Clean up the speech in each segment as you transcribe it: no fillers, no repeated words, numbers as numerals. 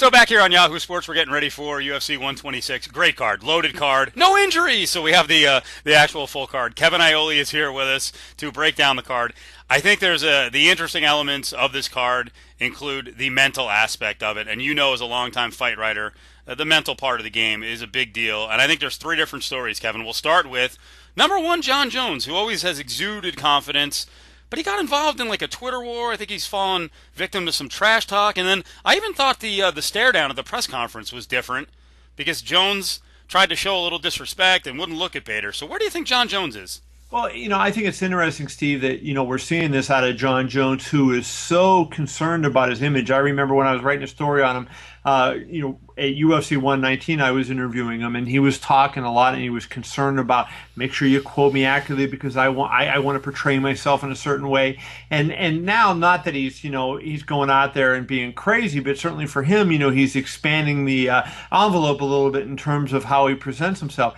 So back here on Yahoo Sports, we're getting ready for UFC 126. Great card, loaded card, no injuries. So we have the actual full card. Kevin Iole is here with us to break down the card. I think there's the interesting elements of this card include the mental aspect of it, and you know, as a longtime fight writer, the mental part of the game is a big deal. And I think there's three different stories, Kevin. We'll start with number one, Jon Jones, who always has exuded confidence. But he got involved in like a Twitter war. I think he's fallen victim to some trash talk. And then I even thought the stare down at the press conference was different because Jones tried to show a little disrespect and wouldn't look at Vitor. So where do you think Jon Jones is? Well, I think it's interesting, Steve, that, we're seeing this out of Jon Jones, who is so concerned about his image. I remember when I was writing a story on him, at UFC 119, I was interviewing him, and he was talking a lot, and he was concerned about, make sure you quote me accurately because I want to portray myself in a certain way. And now, not that he's going out there and being crazy, but certainly for him, he's expanding the envelope a little bit in terms of how he presents himself.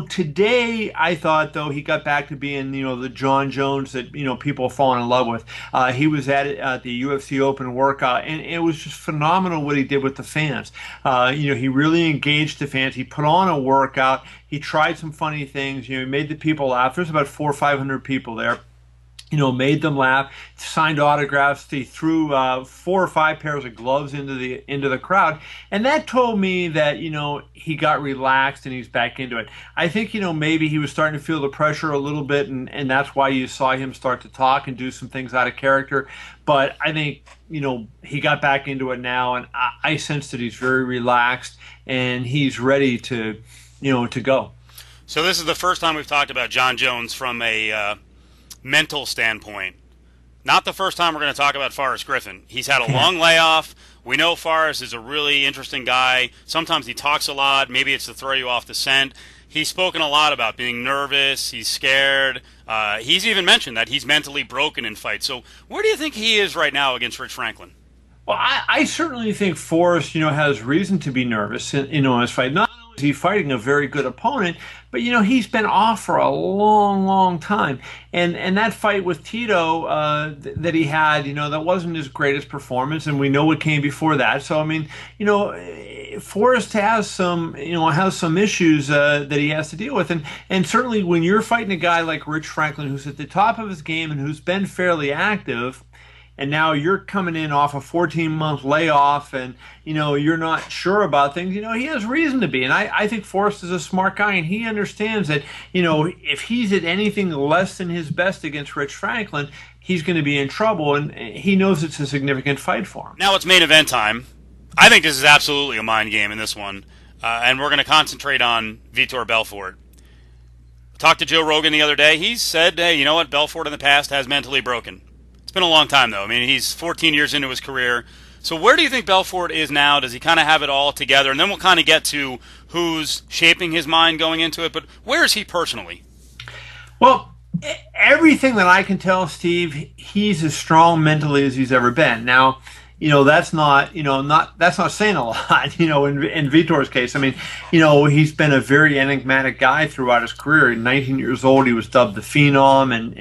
Today I thought, though, he got back to being the Jon Jones that people have fallen in love with. He was at the UFC Open workout, and it was just phenomenal what he did with the fans. He really engaged the fans. He put on a workout. He tried some funny things. He made the people laugh. There's about 400 or 500 people there. Made them laugh, signed autographs. He threw 4 or 5 pairs of gloves into the crowd, and that told me that he got relaxed and he's back into it. I think maybe he was starting to feel the pressure a little bit, and that's why you saw him start to talk and do some things out of character. But I think he got back into it now, and I sense that he's very relaxed and he's ready to to go. So this is the first time we've talked about Jon Jones from a mental standpoint. Not the first time we're going to talk about Forrest Griffin. He's had a long layoff. We know Forrest is a really interesting guy. Sometimes he talks a lot. Maybe it's to throw you off the scent. He's spoken a lot about being nervous. He's scared. He's even mentioned that he's mentally broken in fights. So where do you think he is right now against Rich Franklin? Well, I certainly think Forrest, has reason to be nervous in his fight. Not only is he fighting a very good opponent, but, he's been off for a long, long time. And that fight with Tito that he had, that wasn't his greatest performance, and we know what came before that. So, Forrest has some issues that he has to deal with. And certainly when you're fighting a guy like Rich Franklin, who's at the top of his game and who's been fairly active, and now you're coming in off a 14-month layoff and, you're not sure about things, he has reason to be. And I think Forrest is a smart guy, and he understands that, if he's at anything less than his best against Rich Franklin, he's going to be in trouble, and he knows it's a significant fight for him. Now it's main event time. I think this is absolutely a mind game in this one, and we're going to concentrate on Vitor Belfort. Talked to Joe Rogan the other day. He said, hey, you know what, Belfort in the past has mentally broken. It's been a long time, though. He's 14 years into his career. So where do you think Belfort is now? Does he kind of have it all together? And then we'll kind of get to who's shaping his mind going into it. But where is he personally? Well, everything that I can tell, Steve, he's as strong mentally as he's ever been. Now, that's not saying a lot, in Vitor's case. He's been a very enigmatic guy throughout his career. At 19 years old, he was dubbed the Phenom. And,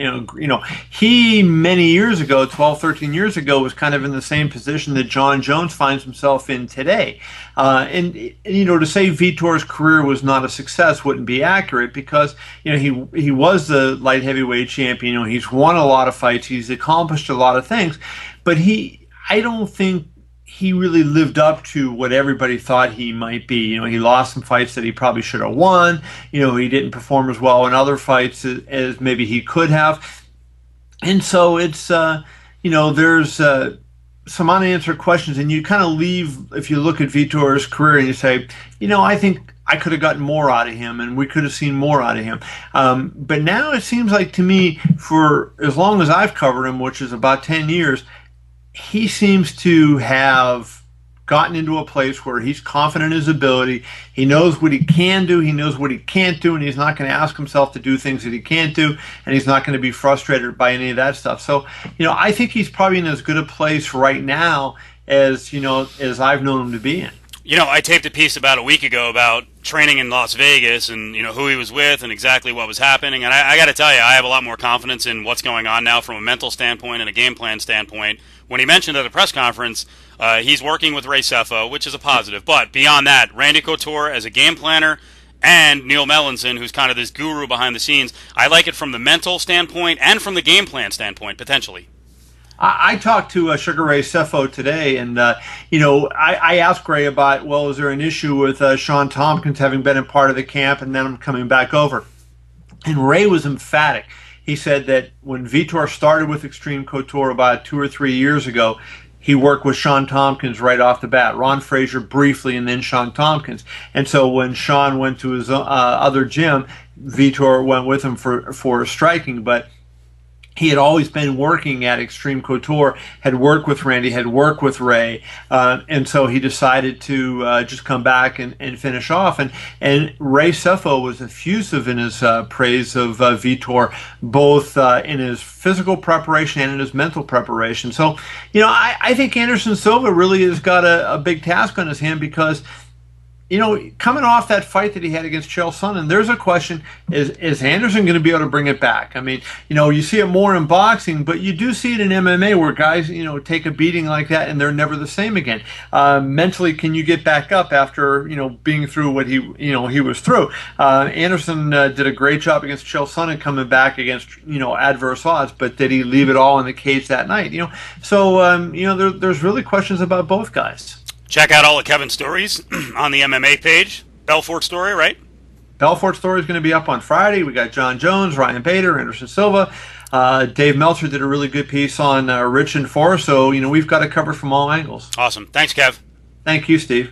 he many years ago, 12, 13 years ago, was kind of in the same position that Jon Jones finds himself in today. And to say Vitor's career was not a success wouldn't be accurate because, he was the light heavyweight champion. He's won a lot of fights. He's accomplished a lot of things. But I don't think he really lived up to what everybody thought he might be. He lost some fights that he probably should have won. He didn't perform as well in other fights as maybe he could have. And so it's, there's some unanswered questions. And you kind of leave, if you look at Vitor's career and you say, I think I could have gotten more out of him and we could have seen more out of him. But now it seems like to me, for as long as I've covered him, which is about 10 years, he seems to have gotten into a place where he's confident in his ability. He knows what he can do. He knows what he can't do, and he's not going to ask himself to do things that he can't do, and he's not going to be frustrated by any of that stuff. So, I think he's probably in as good a place right now as, as I've known him to be in. I taped a piece about a week ago about training in Las Vegas and, who he was with and exactly what was happening. And I got to tell you, I have a lot more confidence in what's going on now from a mental standpoint and a game plan standpoint. When he mentioned at a press conference He's working with Ray Sefo, which is a positive. But beyond that, Randy Couture as a game planner and Neil Melanson, who's kind of this guru behind the scenes. I like it from the mental standpoint and from the game plan standpoint, potentially. I talked to Sugar Ray Sefo today, and I asked Ray about, well, is there an issue with Sean Tompkins having been a part of the camp and then I'm coming back over? And Ray was emphatic. He said that when Vitor started with Extreme Couture about 2 or 3 years ago, he worked with Sean Tompkins right off the bat. Ron Frazier briefly, and then Sean Tompkins. And so when Sean went to his other gym, Vitor went with him for striking. But he had always been working at Extreme Couture, had worked with Randy, had worked with Ray, and so he decided to just come back and finish off. And Ray Sefo was effusive in his praise of Vitor, both in his physical preparation and in his mental preparation. So, I think Anderson Silva really has got a big task on his hand because, coming off that fight that he had against Chael Sonnen, there's a question, is Anderson going to be able to bring it back? I mean, you see it more in boxing, but you do see it in MMA where guys, take a beating like that and they're never the same again. Mentally, can you get back up after, being through what he was through? Anderson did a great job against Chael Sonnen coming back against, adverse odds, but did he leave it all in the cage that night? So, there's really questions about both guys. Check out all of Kevin's stories on the MMA page. Belfort story, right? Belfort story is going to be up on Friday. We got Jon Jones, Ryan Bader, Anderson Silva. Dave Meltzer did a really good piece on Rich and Forrest. So, we've got it covered from all angles. Awesome. Thanks, Kev. Thank you, Steve.